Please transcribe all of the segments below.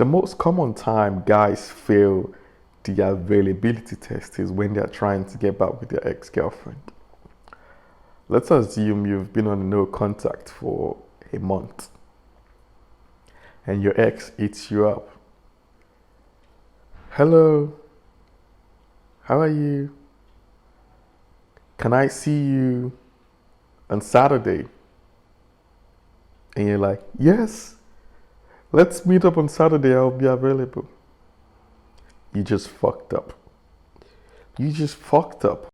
The most common time guys fail the availability test is when they're trying to get back with their ex-girlfriend. Let's assume you've been on no contact for a month and your ex hits you up. Hello, how are you? Can I see you on Saturday? And you're like, yes, let's meet up on Saturday, I'll be available. You just fucked up. You just fucked up.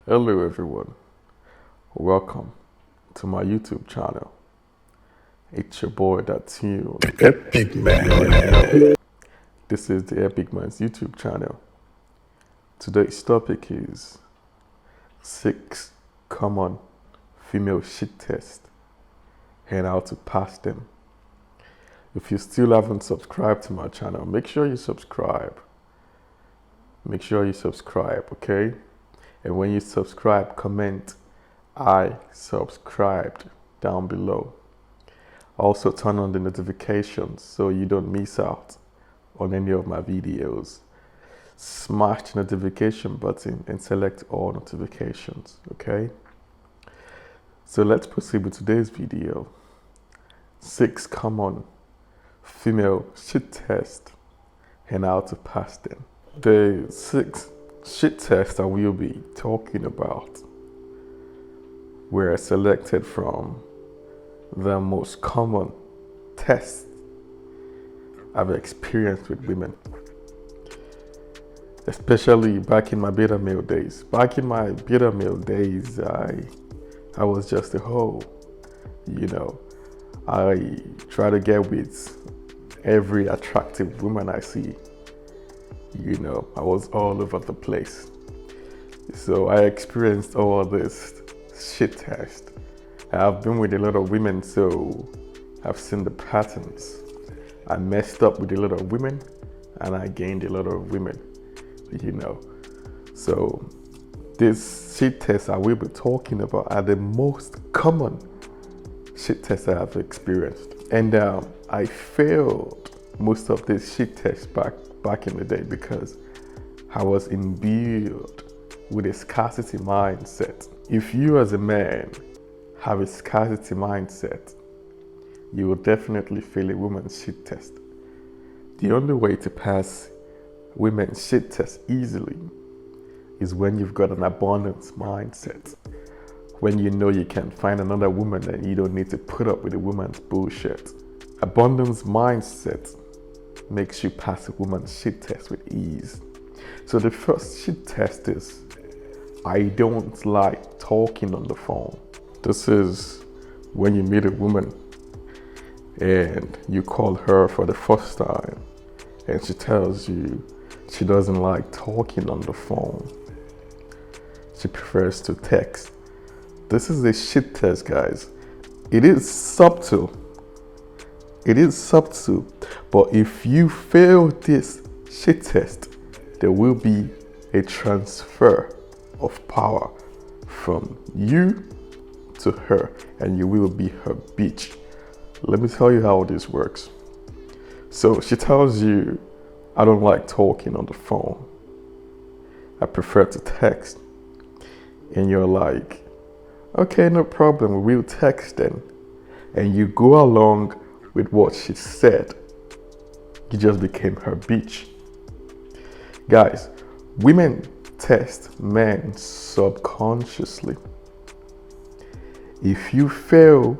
Hello everyone, welcome to my YouTube channel. It's your boy, that's you. Epic Man. This is the Epic Man's YouTube channel. Today's topic is 6 common female shit tests and how to pass them. If you still haven't subscribed to my channel, make sure you subscribe. Make sure you subscribe, okay? And when you subscribe, comment I subscribed down below. Also turn on the notifications so you don't miss out on any of my videos. Smash the notification button and select all notifications, okay? So let's proceed with today's video. 6 common female shit tests and how to pass them. The 6 shit tests I will be talking about were selected from the most common tests I've experienced with women, especially back in my beta male days. Back in my beta male days, I was just a hoe, you know. I try to get with every attractive woman I see. You know, I was all over the place. So I experienced all this shit test. I've been with a lot of women, so I've seen the patterns. I messed up with a lot of women and I gained a lot of women, you know. So this shit test I will be talking about are the most common shit tests I have experienced. And I failed most of these shit tests back in the day because I was imbued with a scarcity mindset. If you as a man have a scarcity mindset, you will definitely fail a woman's shit test. The only way to pass women's shit test easily is when you've got an abundance mindset. When you know you can find another woman and you don't need to put up with a woman's bullshit. Abundance mindset makes you pass a woman's shit test with ease. So the first shit test is, I don't like talking on the phone. This is when you meet a woman and you call her for the first time and she tells you she doesn't like talking on the phone. She prefers to text. This is a shit test, guys. It is subtle. It is subtle, but if you fail this shit test, there will be a transfer of power from you to her, and you will be her bitch. Let me tell you how this works. So she tells you, I don't like talking on the phone. I prefer to text. And you're like, okay, no problem, we'll text then. And you go along with what she said. You just became her bitch. Guys, women test men subconsciously. If you fail,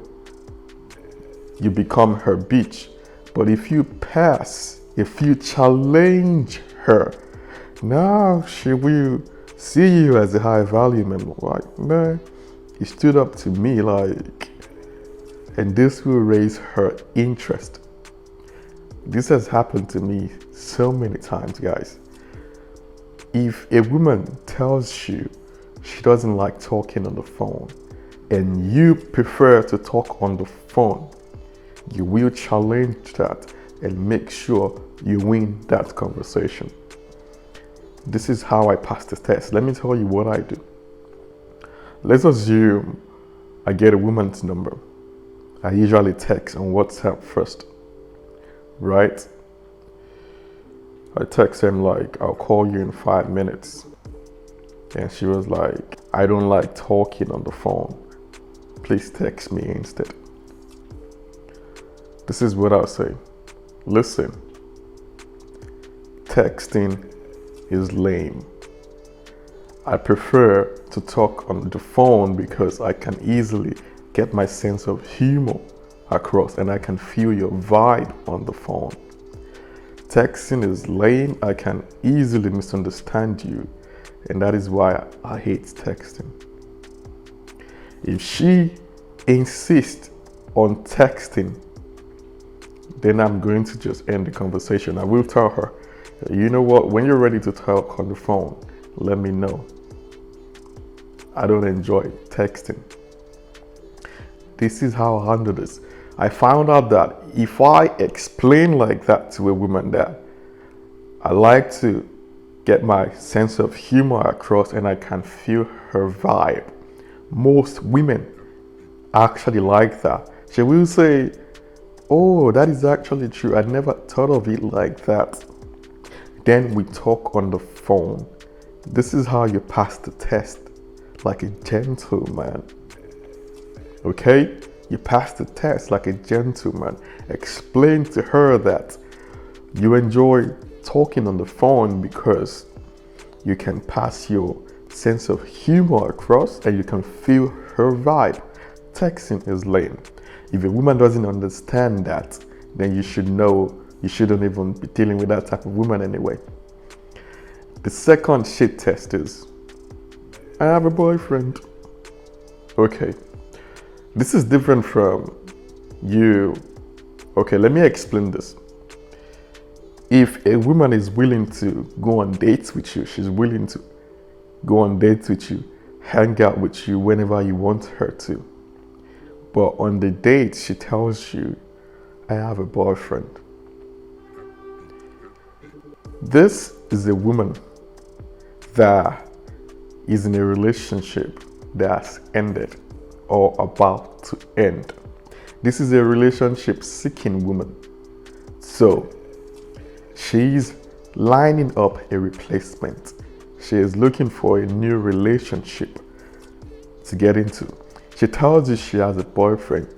you become her bitch. But if you pass, if you challenge her, now she will see you as a high value member. Like, man, he stood up to me, like, and this will raise her interest. This has happened to me so many times, guys. If a woman tells you she doesn't like talking on the phone and you prefer to talk on the phone, you will challenge that and make sure you win that conversation. This is how I pass the test. Let me tell you what I do. Let's assume I get a woman's number. I usually text on WhatsApp first, right? I text him like, I'll call you in 5 minutes. And she was like, I don't like talking on the phone. Please text me instead. This is what I'll say. Listen, texting is lame. I prefer to talk on the phone because I can easily get my sense of humor across and I can feel your vibe on the phone. Texting is lame. I can easily misunderstand you, and that is why I hate texting. If she insists on texting, then I'm going to just end the conversation. I will tell her, you know what, when you're ready to talk on the phone, let me know. I don't enjoy texting. This is how I handle this. I found out that if I explain like that to a woman that I like to get my sense of humor across and I can feel her vibe, most women actually like that. She will say, oh, that is actually true. I never thought of it like that. Then we talk on the phone. This is how you pass the test, like a gentleman. Okay? You pass the test like a gentleman. Explain to her that you enjoy talking on the phone because you can pass your sense of humor across and you can feel her vibe. Texting is lame. If a woman doesn't understand that, then you should know you shouldn't even be dealing with that type of woman anyway. The second shit test is, I have a boyfriend. Okay. This is different from you. Okay, let me explain this. If a woman is willing to go on dates with you, she's willing to go on dates with you, hang out with you whenever you want her to. But on the date, she tells you, I have a boyfriend. This is a woman that is in a relationship that's ended or about to end. This is a relationship seeking woman. So she's lining up a replacement. She is looking for a new relationship to get into. She tells you she has a boyfriend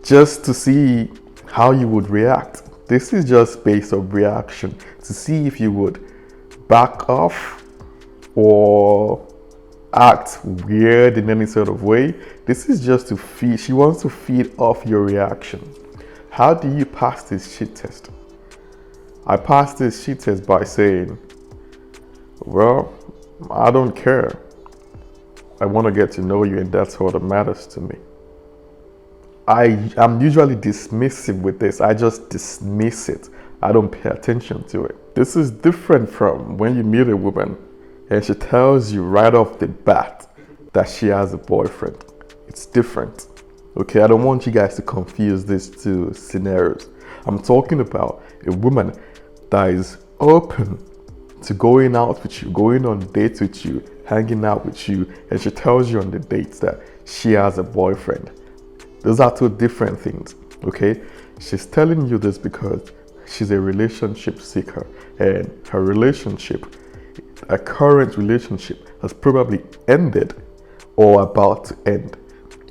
just to see how you would react. This is just based on reaction to see if you would back off or act weird in any sort of way. This is just to feed, she wants to feed off your reaction. How do you pass this shit test? I pass this shit test by saying, well, I don't care. I want to get to know you and that's what matters to me. I'm usually dismissive with this. I just dismiss it. I don't pay attention to it. This is different from when you meet a woman and she tells you right off the bat that she has a boyfriend. It's different. Okay, I don't want you guys to confuse these two scenarios. I'm talking about a woman that is open to going out with you, going on dates with you, hanging out with you, and she tells you on the dates that she has a boyfriend. Those are two different things, okay? She's telling you this because she's a relationship seeker and her relationship, a current relationship, has probably ended or about to end.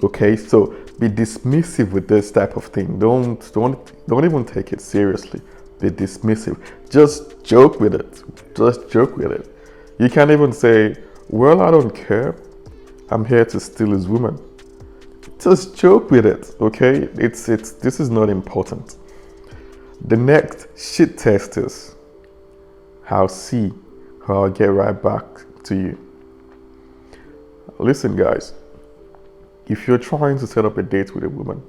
Okay, so be dismissive with this type of thing. Don't even take it seriously. Be dismissive. Just joke with it. Just joke with it. You can't even say, well, I don't care. I'm here to steal his woman. Just joke with it, okay? This is not important. The next shit test is how I'll get right back to you. Listen, guys, if you're trying to set up a date with a woman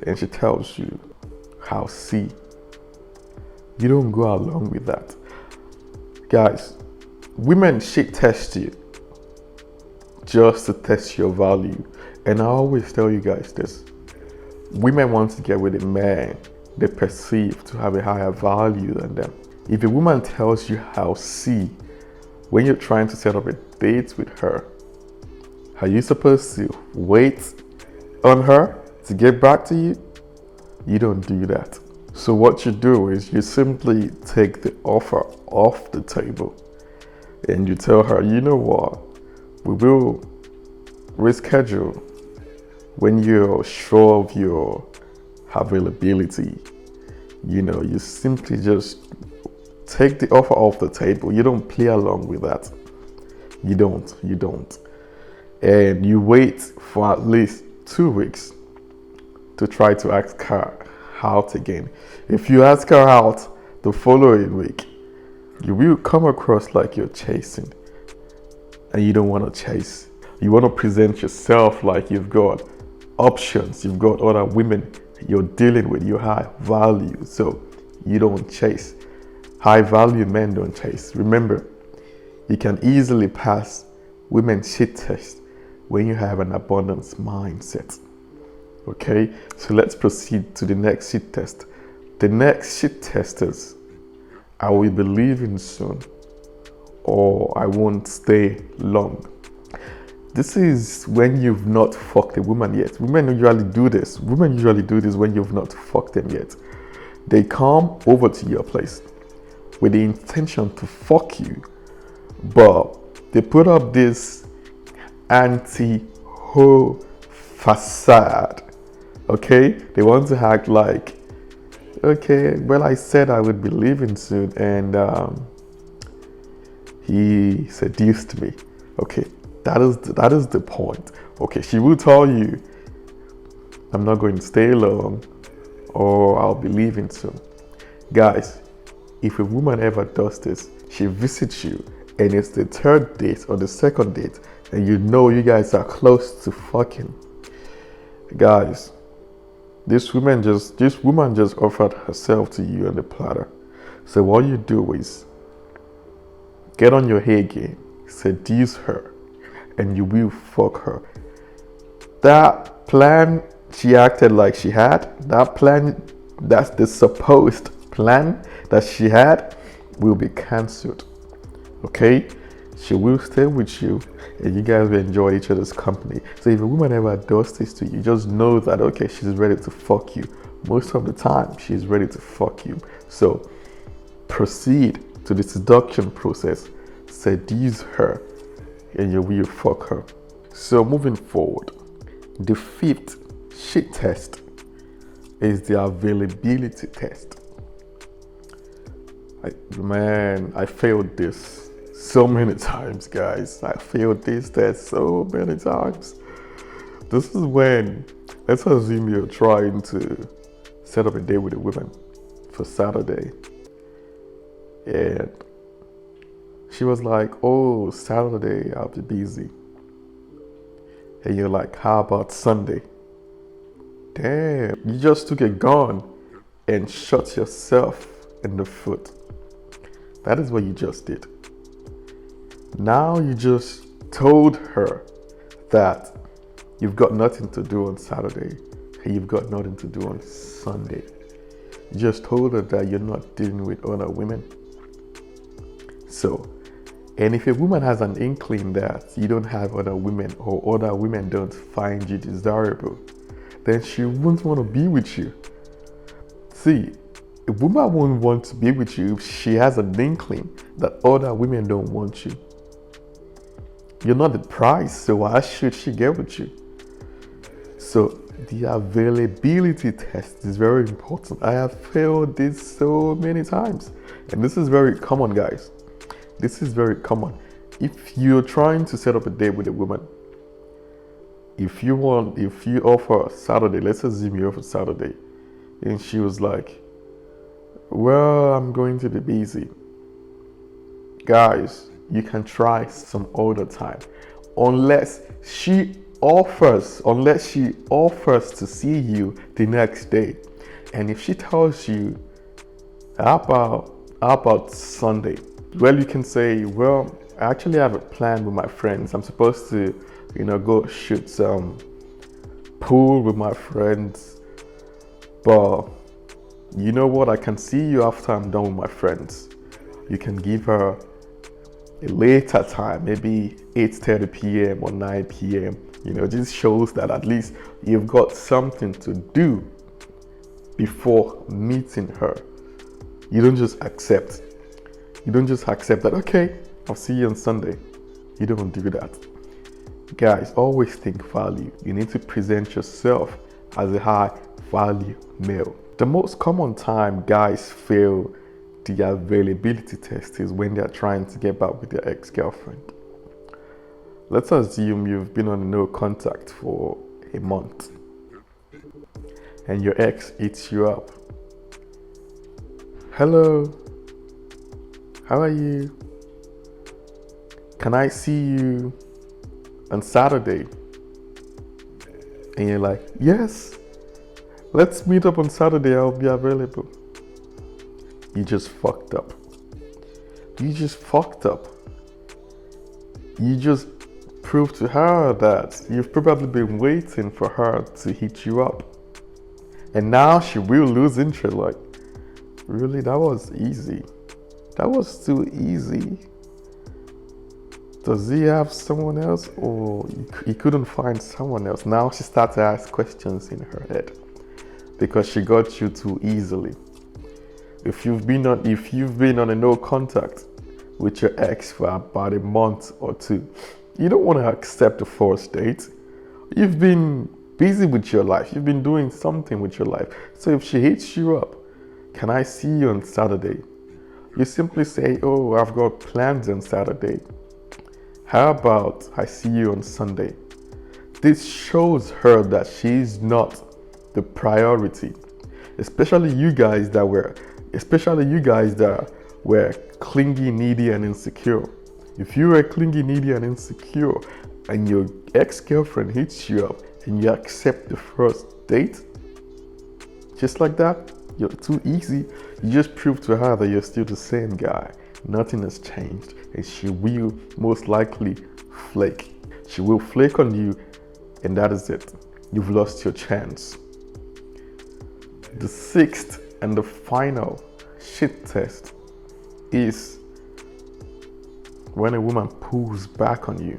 and she tells you how You don't go along with that. Guys, women shit test you just to test your value. And I always tell you guys this. Women want to get with a man they perceive to have a higher value than them. If a woman tells you how C when you're trying to set up a date with her, are you supposed to wait on her to get back to you? You don't do that. So what you do is you simply take the offer off the table and you tell her, you know what, we will reschedule when you're sure of your availability. You know, you simply just take the offer off the table. You don't play along with that. You don't. And you wait for at least 2 weeks to try to ask her out again. If you ask her out the following week, you will come across like you're chasing. And you don't want to chase. You want to present yourself like you've got options. You've got other women you're dealing with, you high value. So you don't chase. High value men don't chase. Remember, you can easily pass women's shit test when you have an abundance mindset. Okay, so let's proceed to the next shit test. The next shit test is, I will be leaving soon, or I won't stay long. This is when you've not fucked a woman yet. Women usually do this. Women usually do this when you've not fucked them yet. They come over to your place with the intention to fuck you, but they put up this anti-ho facade. Okay, they want to act like, okay, well, I said I would be leaving soon, and he seduced me. Okay, that is the point. Okay, she will tell you, I'm not going to stay long, or I'll be leaving soon. Guys, if a woman ever does this, she visits you, and it's the third date or the second date, and you know you guys are close to fucking. Guys, this woman just offered herself to you on the platter. So what you do is get on your A game, seduce her, and you will fuck her. That plan she acted like she had, that plan, that's the supposed plan that she had, will be cancelled. Okay? She will stay with you and you guys will enjoy each other's company. So if a woman ever does this to you, just know that, okay, she's ready to fuck you. Most of the time, she's ready to fuck you. So proceed to the seduction process. Seduce her and you will fuck her. So moving forward, the fifth shit test is the availability test. I failed this so many times, guys. I failed this test so many times. This is when, let's assume you're trying to set up a date with a woman for Saturday. And she was like, oh, Saturday, I'll be busy. And you're like, how about Sunday? Damn, you just took a gun and shot yourself in the foot. That is what you just did. Now you just told her that you've got nothing to do on Saturday and you've got nothing to do on Sunday. You just told her that you're not dealing with other women. So, and if a woman has an inkling that you don't have other women or other women don't find you desirable, then she won't want to be with you. See, a woman won't want to be with you if she has an inkling that other women don't want you. You're not the prize, so why should she get with you? So the availability test is very important. I have failed this so many times. And this is very common, guys. This is very common. If you're trying to set up a date with a woman, if you offer Saturday, let's assume you offer Saturday, and she was like, well, I'm going to be busy. Guys, you can try some other time. Unless she offers to see you the next day. And if she tells you, How about Sunday? Well, you can say, well, I actually have a plan with my friends. I'm supposed to, go shoot some pool with my friends. But you know what? I can see you after I'm done with my friends. You can give her a later time, maybe 8:30 p.m. or 9 p.m. This shows that at least you've got something to do before meeting her. You don't just accept. You don't just accept that, okay, I'll see you on Sunday. You don't do that. Guys, always think value. You need to present yourself as a high value male. The most common time guys fail the availability test is when they're trying to get back with their ex-girlfriend. Let's assume you've been on no contact for a month and your ex hits you up. Hello, how are you? Can I see you on Saturday? And you're like, yes, let's meet up on Saturday, I'll be available. You just fucked up. You just fucked up. You just proved to her that you've probably been waiting for her to hit you up. And now she will lose interest. Like, really, that was easy. That was too easy. Does he have someone else, or he couldn't find someone else? Now she starts to ask questions in her head because she got you too easily. If you've been on a no contact with your ex for about a month or two, you don't want to accept the first date. You've been busy with your life. You've been doing something with your life. So if she hits you up, can I see you on Saturday? You simply say, oh, I've got plans on Saturday. How about I see you on Sunday? This shows her that she's not the priority. Especially you guys that were clingy, needy, and insecure. If you were clingy, needy, and insecure, and your ex-girlfriend hits you up and you accept the first date, just like that, you're too easy. You just prove to her that you're still the same guy. Nothing has changed, and she will most likely flake. She will flake on you, and that is it. You've lost your chance. The sixth and the final shit test is when a woman pulls back on you.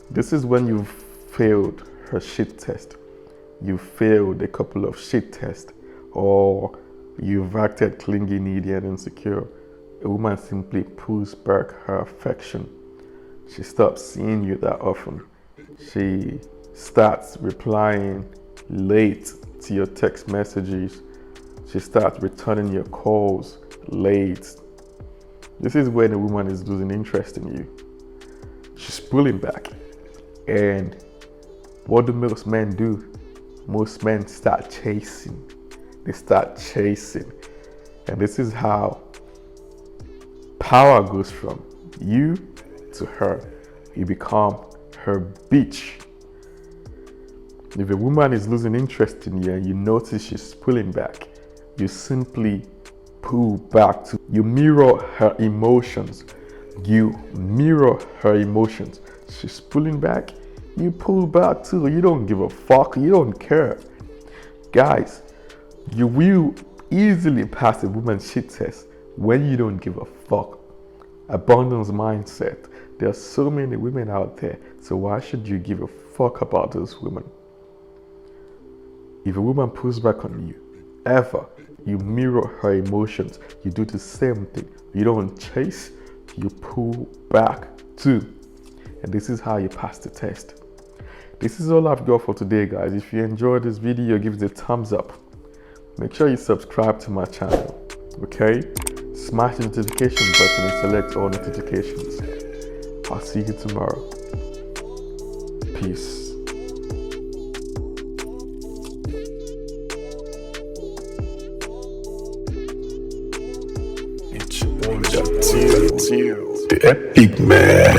This is when you've failed her shit test. You failed a couple of shit tests, or you've acted clingy, needy, and insecure. A woman simply pulls back her affection. She stops seeing you that often. She starts replying late to your text messages. She starts returning your calls late. This is when a woman is losing interest in you. She's pulling back. And what do most men do? Most men start chasing. They start chasing. And this is how power goes from you to her. You become her bitch. If a woman is losing interest in you and you notice she's pulling back, you simply pull back too. You mirror her emotions. You mirror her emotions. She's pulling back, you pull back too. You don't give a fuck. You don't care. Guys, you will easily pass a woman's shit test when you don't give a fuck. Abundance mindset. There are so many women out there, so why should you give a fuck about those women? If a woman pulls back on you, ever, you mirror her emotions. You do the same thing. You don't chase, you pull back too. And this is how you pass the test. This is all I've got for today, guys. If you enjoyed this video, give it a thumbs up. Make sure you subscribe to my channel, okay? Smash the notification button and select all notifications. I'll see you tomorrow. Peace. It's your boy, the epic man.